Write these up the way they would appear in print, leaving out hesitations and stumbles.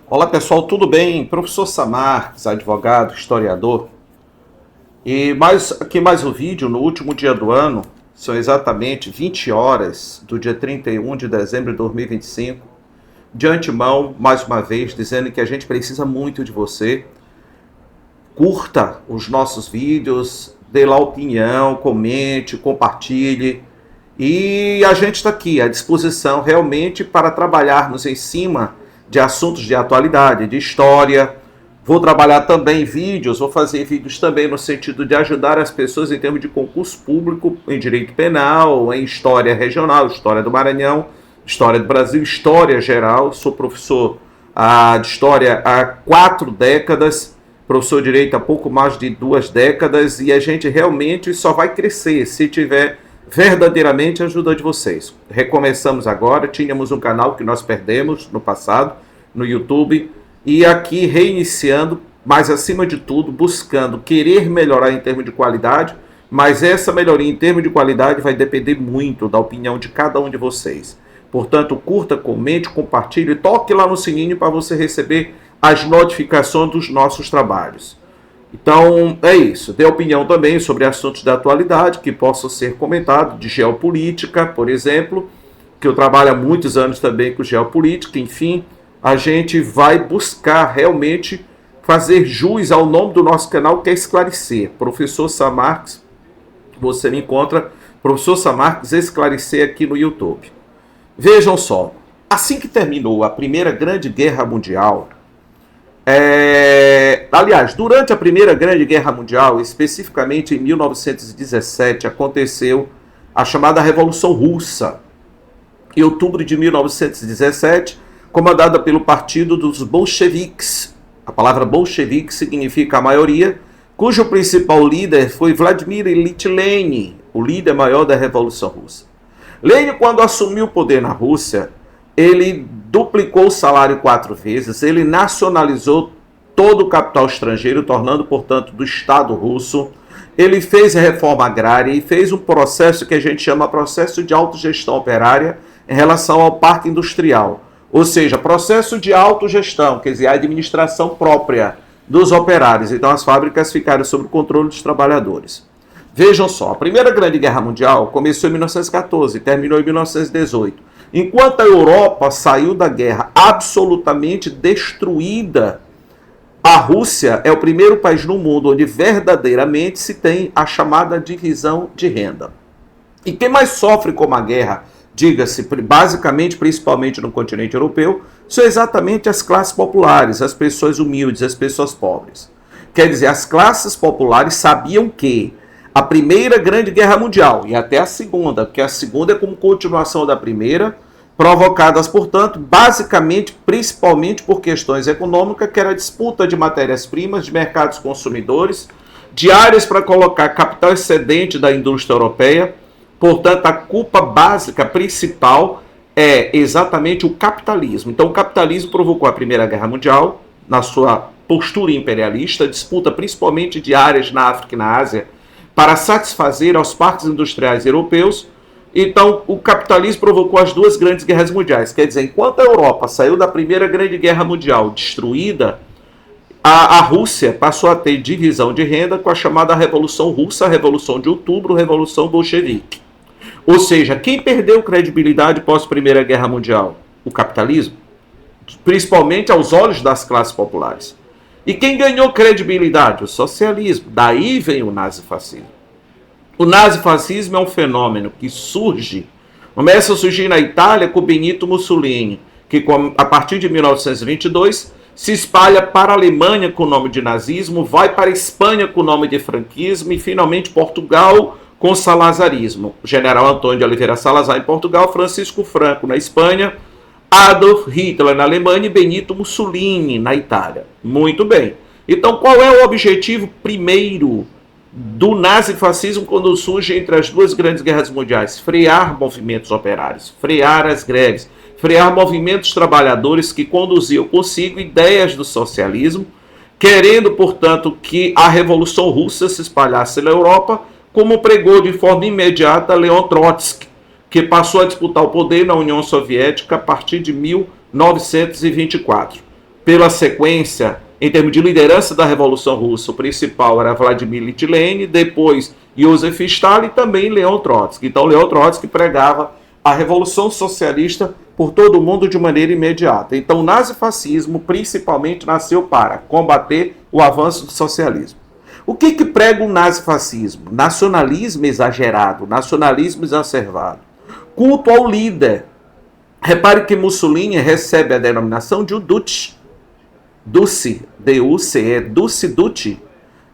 Olá pessoal, tudo bem? Professor Samarques, advogado, historiador. Aqui mais um vídeo no último dia do ano, são exatamente 20 horas do dia 31 de dezembro de 2025. De antemão, mais uma vez, dizendo que a gente precisa muito de você. Curta os nossos vídeos, dê lá opinião, comente, compartilhe. E a gente está aqui à disposição realmente para trabalharmos em cima de assuntos de atualidade, de história. Vou trabalhar também vídeos, vou fazer vídeos também no sentido de ajudar as pessoas em termos de concurso público, em direito penal, em história regional, história do Maranhão, história do Brasil, história geral. Sou professor de história há 4 décadas, professor de direito há pouco mais de 2 décadas, e a gente realmente só vai crescer se tiver verdadeiramente a ajuda de vocês. Recomeçamos agora, tínhamos um canal que nós perdemos no passado, no YouTube, e aqui reiniciando, mas acima de tudo, buscando querer melhorar em termos de qualidade, mas essa melhoria em termos de qualidade vai depender muito da opinião de cada um de vocês. Portanto, curta, comente, compartilhe, toque lá no sininho para você receber as notificações dos nossos trabalhos. Então, é isso. Dê opinião também sobre assuntos da atualidade que possam ser comentados, de geopolítica, por exemplo, que eu trabalho há muitos anos também com geopolítica. Enfim, a gente vai buscar realmente fazer jus ao nome do nosso canal, que é Esclarecer. Professor Samarques, você me encontra, Professor Samarques Esclarecer aqui no YouTube. Vejam só, assim que terminou a Primeira Grande Guerra Mundial, aliás, durante a Primeira Grande Guerra Mundial, especificamente em 1917, aconteceu a chamada Revolução Russa. Em outubro de 1917, comandada pelo Partido dos Bolcheviques. A palavra bolchevique significa a maioria, cujo principal líder foi Vladimir Ilyich Lenin, o líder maior da Revolução Russa. Lenin, quando assumiu o poder na Rússia, ele duplicou o salário 4 vezes, ele nacionalizou todo o capital estrangeiro, tornando, portanto, do Estado russo. Ele fez a reforma agrária e fez um processo que a gente chama processo de autogestão operária em relação ao parque industrial. Ou seja, processo de autogestão, quer dizer, a administração própria dos operários. Então as fábricas ficaram sob o controle dos trabalhadores. Vejam só, a Primeira Grande Guerra Mundial começou em 1914 e terminou em 1918. Enquanto a Europa saiu da guerra absolutamente destruída, a Rússia é o primeiro país no mundo onde verdadeiramente se tem a chamada divisão de renda. E quem mais sofre com a guerra, diga-se, basicamente, principalmente no continente europeu, são exatamente as classes populares, as pessoas humildes, as pessoas pobres. Quer dizer, as classes populares sabiam que a Primeira Grande Guerra Mundial, e até a Segunda, porque a Segunda é como continuação da Primeira, provocadas, portanto, basicamente, principalmente por questões econômicas, que era a disputa de matérias-primas, de mercados consumidores, de áreas para colocar capital excedente da indústria europeia. Portanto, a culpa básica, principal, é exatamente o capitalismo. Então, o capitalismo provocou a Primeira Guerra Mundial, na sua postura imperialista, disputa principalmente de áreas na África e na Ásia, para satisfazer aos parques industriais europeus. Então, o capitalismo provocou as 2 grandes guerras mundiais. Quer dizer, enquanto a Europa saiu da Primeira Grande Guerra Mundial destruída, a Rússia passou a ter divisão de renda com a chamada Revolução Russa, a Revolução de Outubro, Revolução Bolchevique. Ou seja, quem perdeu credibilidade pós-Primeira Guerra Mundial? O capitalismo, principalmente aos olhos das classes populares. E quem ganhou credibilidade? O socialismo. Daí vem o nazifascismo. O nazifascismo é um fenômeno que começa a surgir na Itália com Benito Mussolini, que a partir de 1922 se espalha para a Alemanha com o nome de nazismo, vai para a Espanha com o nome de franquismo e finalmente Portugal com o salazarismo. O general Antônio de Oliveira Salazar em Portugal, Francisco Franco na Espanha, Adolf Hitler na Alemanha e Benito Mussolini na Itália. Muito bem. Então, qual é o objetivo primeiro do nazifascismo quando surge entre as 2 grandes guerras mundiais? Frear movimentos operários, frear as greves, frear movimentos trabalhadores que conduziam consigo ideias do socialismo, querendo, portanto, que a Revolução Russa se espalhasse na Europa, como pregou de forma imediata Leon Trotsky, que passou a disputar o poder na União Soviética a partir de 1924. pela sequência, em termos de liderança da Revolução Russa, o principal era Vladimir Lenin, depois Joseph Stalin e também Leon Trotsky. Então, Leon Trotsky pregava a Revolução Socialista por todo o mundo de maneira imediata. Então, o nazifascismo, principalmente, nasceu para combater o avanço do socialismo. O que prega o nazifascismo? Nacionalismo exagerado, nacionalismo exacerbado. Culto ao líder. Repare que Mussolini recebe a denominação de Duce, D-U-C-E, Duce.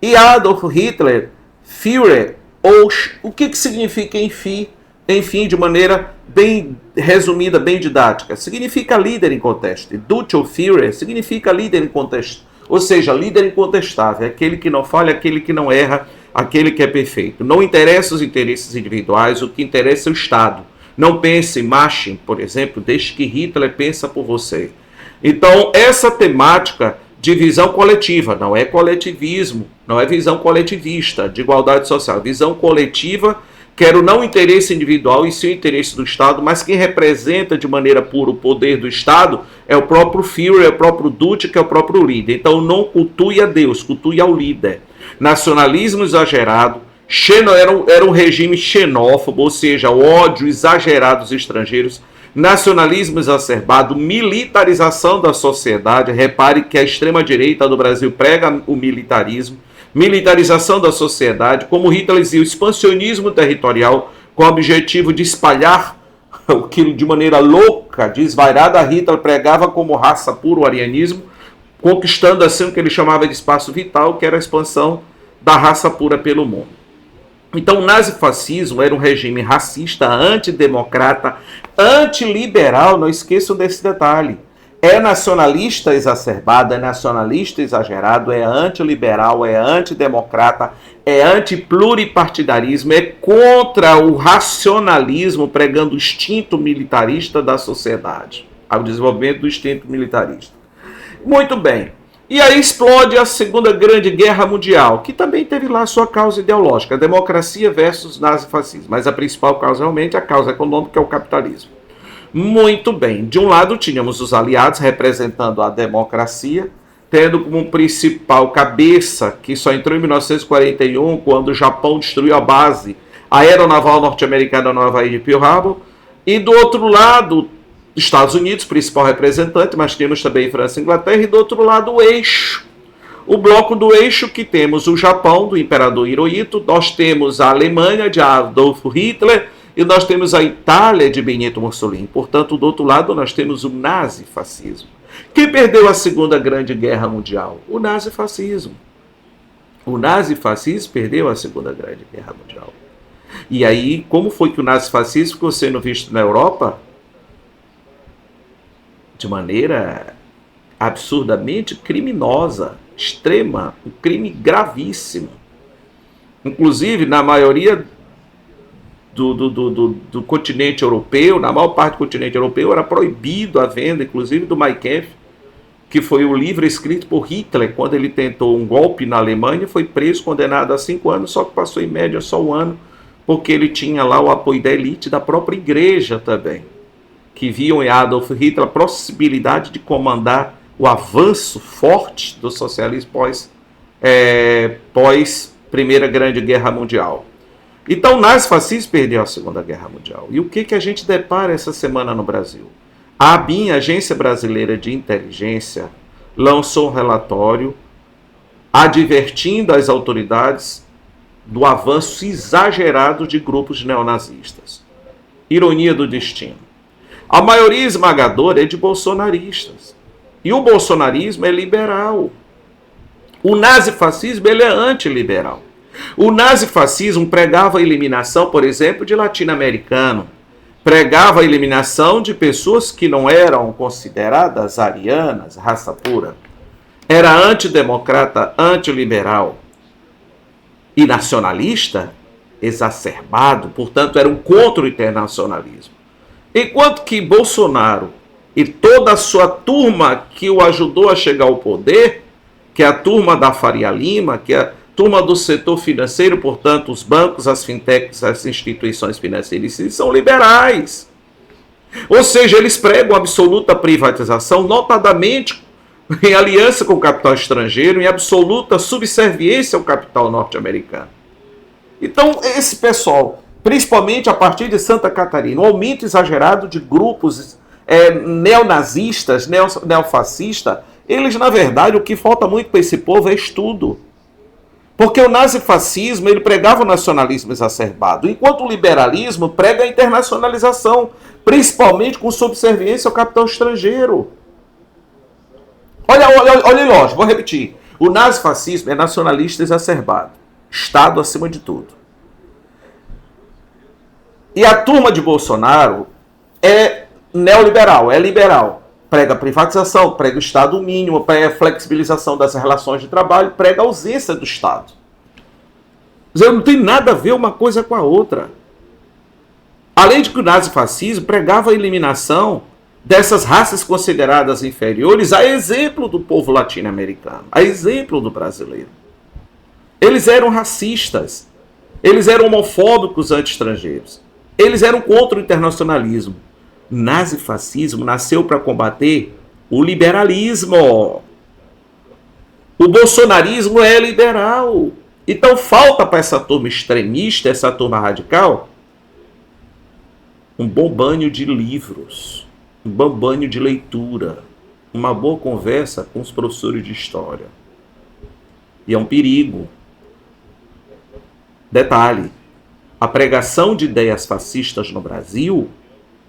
E Adolf Hitler, Führer, ou o que significa enfim, de maneira bem resumida, bem didática? Significa líder incontestável. Duce ou Führer significa líder incontestável. Ou seja, líder incontestável, aquele que não falha, aquele que não erra, aquele que é perfeito. Não interessa os interesses individuais, o que interessa é o Estado. Não pense, marche, por exemplo, deixe que Hitler pensa por você. Então, essa temática de visão coletiva, não é coletivismo, não é visão coletivista, de igualdade social, visão coletiva, quero não o interesse individual e sim o interesse do Estado, mas quem representa de maneira pura o poder do Estado é o próprio Führer, é o próprio Duce, que é o próprio líder. Então não cultue a Deus, cultue ao líder. Nacionalismo exagerado, era um regime xenófobo, ou seja, o ódio exagerado dos estrangeiros, nacionalismo exacerbado, militarização da sociedade. Repare que a extrema-direita do Brasil prega o militarismo, militarização da sociedade, como Hitler dizia, o expansionismo territorial, com o objetivo de espalhar aquilo de maneira louca, desvairada. Hitler pregava como raça pura o arianismo, conquistando assim o que ele chamava de espaço vital, que era a expansão da raça pura pelo mundo. Então o nazifascismo era um regime racista, antidemocrata, antiliberal, não esqueçam desse detalhe. É nacionalista exacerbado, é nacionalista exagerado, é antiliberal, é antidemocrata, é antipluripartidarismo, é contra o racionalismo, pregando o instinto militarista da sociedade, ao desenvolvimento do instinto militarista. Muito bem. E aí explode a Segunda Grande Guerra Mundial, que também teve lá a sua causa ideológica, a democracia versus nazifascismo. Mas a principal causa realmente é a causa econômica, é o capitalismo. Muito bem. De um lado tínhamos os aliados representando a democracia, tendo como principal cabeça, que só entrou em 1941, quando o Japão destruiu a base aeronaval norte-americana no Havaí de Pearl Harbor. E do outro lado, Estados Unidos, principal representante, mas temos também França e Inglaterra, e do outro lado o eixo. O bloco do eixo, que temos o Japão, do imperador Hirohito, nós temos a Alemanha, de Adolf Hitler, e nós temos a Itália, de Benito Mussolini. Portanto, do outro lado, nós temos o nazifascismo. Quem perdeu a Segunda Grande Guerra Mundial? O nazifascismo. O nazifascismo perdeu a Segunda Grande Guerra Mundial. E aí, como foi que o nazifascismo ficou sendo visto na Europa? De maneira absurdamente criminosa, extrema, um crime gravíssimo. Inclusive, na maioria do continente europeu, na maior parte do continente europeu, era proibido a venda, inclusive do Mein Kampf, que foi o livro escrito por Hitler, quando ele tentou um golpe na Alemanha, foi preso, condenado a 5 anos, só que passou em média só 1 ano, porque ele tinha lá o apoio da elite, da própria igreja também, que viam em Adolf Hitler a possibilidade de comandar o avanço forte do socialismo pós Primeira Grande Guerra Mundial. Então o nazifascismo perdeu a Segunda Guerra Mundial. E o que a gente depara essa semana no Brasil? A ABIN, Agência Brasileira de Inteligência, lançou um relatório advertindo as autoridades do avanço exagerado de grupos neonazistas. Ironia do destino. A maioria esmagadora é de bolsonaristas. E o bolsonarismo é liberal. O nazifascismo ele é antiliberal. O nazifascismo pregava a eliminação, por exemplo, de latino-americano. Pregava a eliminação de pessoas que não eram consideradas arianas, raça pura. Era antidemocrata, antiliberal e nacionalista exacerbado, portanto, era um contra o internacionalismo. Enquanto que Bolsonaro e toda a sua turma que o ajudou a chegar ao poder, que é a turma da Faria Lima, que é a turma do setor financeiro, portanto, os bancos, as fintechs, as instituições financeiras, são liberais. Ou seja, eles pregam absoluta privatização, notadamente em aliança com o capital estrangeiro, em absoluta subserviência ao capital norte-americano. Então, esse pessoal, principalmente a partir de Santa Catarina, um aumento exagerado de grupos neonazistas, neofascistas, eles, na verdade, o que falta muito para esse povo é estudo. Porque o nazifascismo, ele pregava o nacionalismo exacerbado, enquanto o liberalismo prega a internacionalização, principalmente com subserviência ao capital estrangeiro. Olha, lógico, vou repetir. O nazifascismo é nacionalista exacerbado. Estado acima de tudo. E a turma de Bolsonaro é neoliberal, é liberal. Prega privatização, prega o Estado mínimo, prega a flexibilização das relações de trabalho, prega a ausência do Estado. Não tem nada a ver uma coisa com a outra. Além de que o nazifascismo pregava a eliminação dessas raças consideradas inferiores, a exemplo do povo latino-americano, a exemplo do brasileiro. Eles eram racistas, eles eram homofóbicos anti-estrangeiros, eles eram contra o internacionalismo. O nazifascismo nasceu para combater o liberalismo. O bolsonarismo é liberal. Então falta para essa turma extremista, essa turma radical, um bom banho de livros, um bom banho de leitura, uma boa conversa com os professores de história. E é um perigo. Detalhe, a pregação de ideias fascistas no Brasil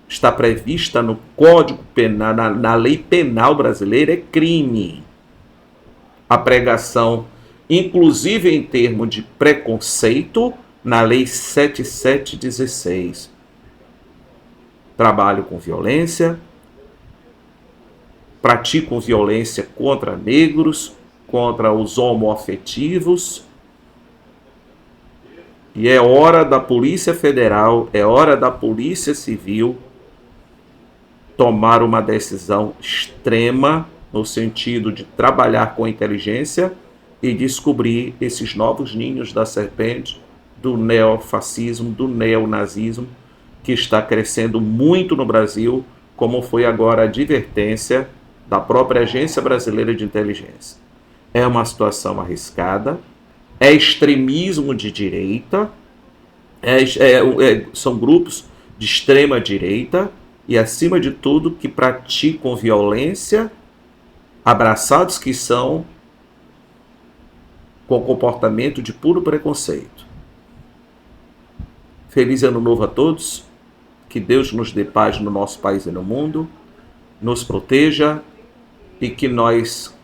está prevista no Código Penal, na lei penal brasileira, é crime. A pregação, inclusive em termos de preconceito, na lei 7716. Trabalho com violência, praticam violência contra negros, contra os homoafetivos. E é hora da Polícia Federal, é hora da Polícia Civil tomar uma decisão extrema no sentido de trabalhar com inteligência e descobrir esses novos ninhos da serpente do neofascismo, do neonazismo, que está crescendo muito no Brasil, como foi agora a advertência da própria Agência Brasileira de Inteligência. É uma situação arriscada, é extremismo de direita, são grupos de extrema direita e, acima de tudo, que praticam violência, abraçados que são com comportamento de puro preconceito. Feliz ano novo a todos, que Deus nos dê paz no nosso país e no mundo, nos proteja e que nós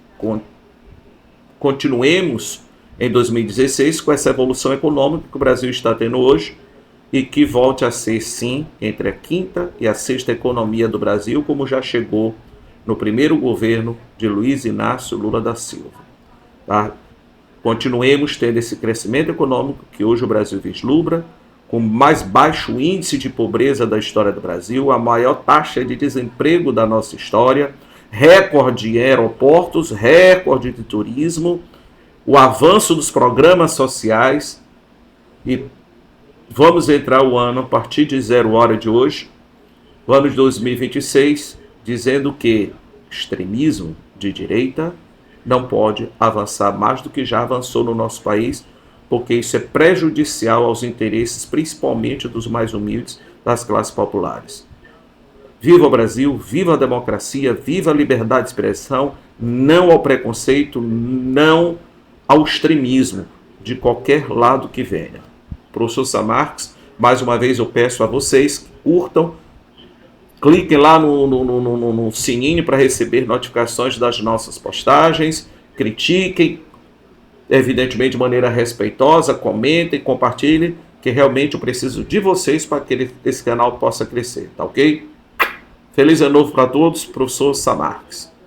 continuemos em 2016 com essa evolução econômica que o Brasil está tendo hoje e que volte a ser, sim, entre a quinta e a sexta economia do Brasil, como já chegou no primeiro governo de Luiz Inácio Lula da Silva. Tá? Continuemos tendo esse crescimento econômico que hoje o Brasil vislumbra, com o mais baixo índice de pobreza da história do Brasil, a maior taxa de desemprego da nossa história, recorde em aeroportos, recorde de turismo, o avanço dos programas sociais, e vamos entrar o ano a partir de 0 hora de hoje, o ano de 2026, dizendo que extremismo de direita não pode avançar mais do que já avançou no nosso país, porque isso é prejudicial aos interesses, principalmente dos mais humildes, das classes populares. Viva o Brasil, viva a democracia, viva a liberdade de expressão, não ao preconceito, não ao extremismo, de qualquer lado que venha. Professor Samarques, mais uma vez eu peço a vocês que curtam, cliquem lá no sininho para receber notificações das nossas postagens, critiquem, evidentemente de maneira respeitosa, comentem, compartilhem, que realmente eu preciso de vocês para que esse canal possa crescer, tá ok? Feliz ano novo para todos, professor Samarques.